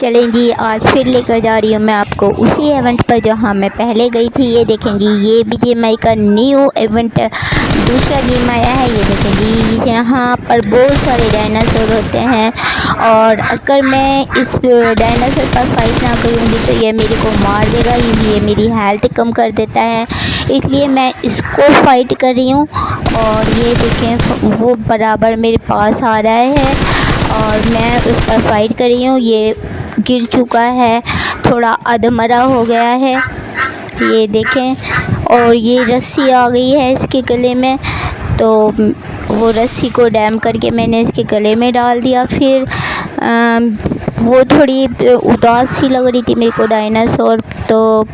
चलें जी, आज फिर लेकर जा रही हूँ मैं आपको उसी इवेंट पर जहाँ मैं पहले गई थी। ये देखें जी, ये BGMI का न्यू इवेंट दूसरा गेम आया है। ये देखें जी, यहाँ पर बहुत सारे डायनासोर होते हैं और अगर मैं इस डायनासोर पर फाइट ना करूँगी तो ये मेरे को मार देगा। इसलिए मेरी हेल्थ कम कर देता है, इसलिए मैं इसको फाइट कर रही हूँ। और ये देखें, वो बराबर मेरे पास आ रहा है और मैं उस पर फाइट कर रही हूँ। ये गिर चुका है, थोड़ा अधमरा हो गया है, ये देखें। और ये रस्सी आ गई है इसके गले में, तो वो रस्सी को डैम करके मैंने इसके गले में डाल दिया। फिर वो थोड़ी उदास सी लग रही थी मेरे को डायनासोर, तो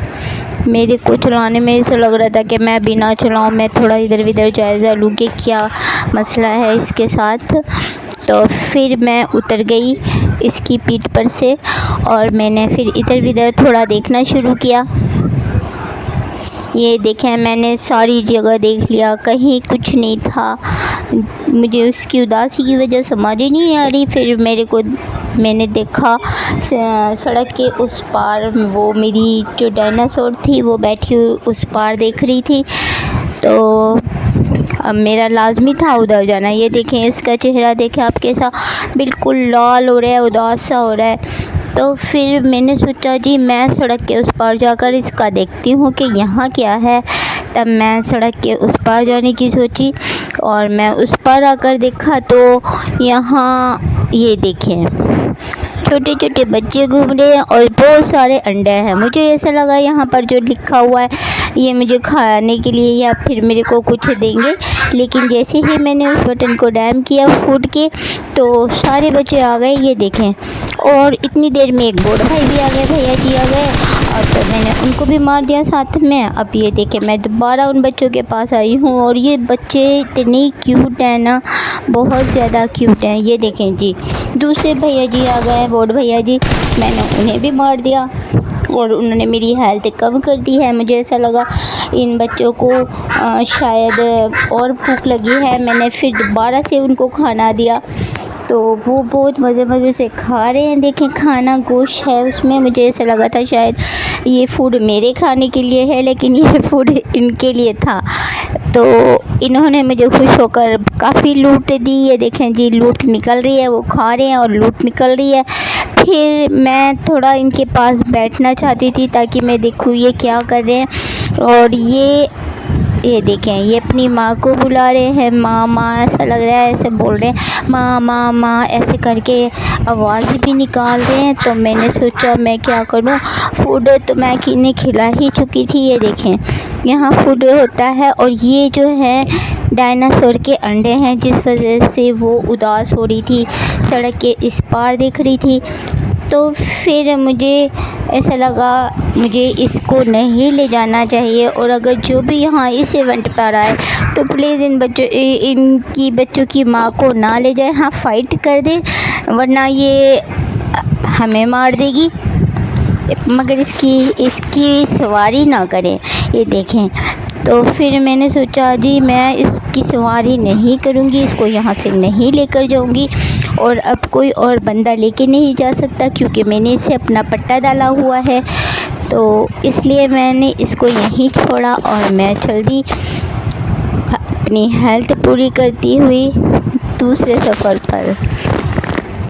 मेरे को चलाने में ऐसा लग रहा था कि मैं बिना चलाऊं, मैं थोड़ा इधर उधर जायज़ा लूँ कि क्या मसला है इसके साथ। तो फिर मैं उतर गई इसकी पीठ पर से और मैंने फिर इधर उधर थोड़ा देखना शुरू किया। ये देखें, मैंने सारी जगह देख लिया, कहीं कुछ नहीं था। मुझे उसकी उदासी की वजह समझ ही नहीं आ रही। फिर मैंने देखा सड़क के उस पार वो मेरी जो डायनासोर थी वो बैठी उस पार देख रही थी, तो अब मेरा लाजमी था उधर जाना। ये देखें, इसका चेहरा देखें आप कैसा बिल्कुल लाल हो रहा है, उदास सा हो रहा है। तो फिर मैंने सोचा जी, मैं सड़क के उस पार जाकर इसका देखती हूँ कि यहाँ क्या है। तब मैं सड़क के उस पार जाने की सोची और मैं उस पार आकर देखा तो यहाँ ये देखें, छोटे छोटे बच्चे घूम रहे हैं और बहुत सारे अंडे हैं। मुझे ऐसा लगा यहाँ पर जो लिखा हुआ है ये मुझे खाने के लिए या फिर मेरे को कुछ देंगे, लेकिन जैसे ही मैंने उस बटन को डैम किया फूड के, तो सारे बच्चे आ गए। ये देखें, और इतनी देर में एक बूढ़ा भाई भी आ गए, भैया जी आ गए, और तो मैंने उनको भी मार दिया साथ में। अब ये देखें, मैं दोबारा उन बच्चों के पास आई हूँ और ये बच्चे इतनी क्यूट हैं ना, बहुत ज़्यादा क्यूट हैं। ये देखें जी, दूसरे भैया जी आ गए, बूढ़ भैया जी, मैंने उन्हें भी मार दिया और उन्होंने मेरी हेल्थ कम कर दी है। मुझे ऐसा लगा इन बच्चों को शायद और भूख लगी है। मैंने फिर दोबारा से उनको खाना दिया, तो वो बहुत मज़े से खा रहे हैं। देखें, खाना गोश्त है उसमें। मुझे ऐसा लगा था शायद ये फूड मेरे खाने के लिए है, लेकिन ये फूड इनके लिए था। तो इन्होंने मुझे खुश होकर काफ़ी लूट दी। ये देखें जी, लूट निकल रही है, वो खा रहे हैं और लूट निकल रही है। फिर मैं थोड़ा इनके पास बैठना चाहती थी ताकि मैं देखूँ ये क्या कर रहे हैं। और ये देखें, ये अपनी माँ को बुला रहे हैं, माँ माँ, ऐसा लग रहा है ऐसे बोल रहे हैं, माँ माँ माँ ऐसे करके आवाज़ भी निकाल रहे हैं। तो मैंने सोचा मैं क्या करूँ, फूड तो मैं इन्हें खिला ही चुकी थी। ये देखें, यहाँ फूड होता है और ये जो है डायनासोर के अंडे हैं, जिस वजह से वो उदास हो रही थी, सड़क के इस पार देख रही थी। तो फिर मुझे ऐसा लगा मुझे इसको नहीं ले जाना चाहिए, और अगर जो भी यहाँ इस इवेंट पर आए तो प्लीज़ इनकी बच्चों की माँ को ना ले जाए। हाँ, फाइट कर दे, वरना ये हमें मार देगी, मगर इसकी सवारी ना करें। ये देखें, तो फिर मैंने सोचा जी, मैं इसकी सवारी नहीं करूँगी, इसको यहाँ से नहीं लेकर जाऊँगी और अब कोई और बंदा लेके नहीं जा सकता क्योंकि मैंने इसे अपना पट्टा डाला हुआ है। तो इसलिए मैंने इसको यहीं छोड़ा और मैं चल दी अपनी हेल्थ पूरी करती हुई दूसरे सफ़र पर।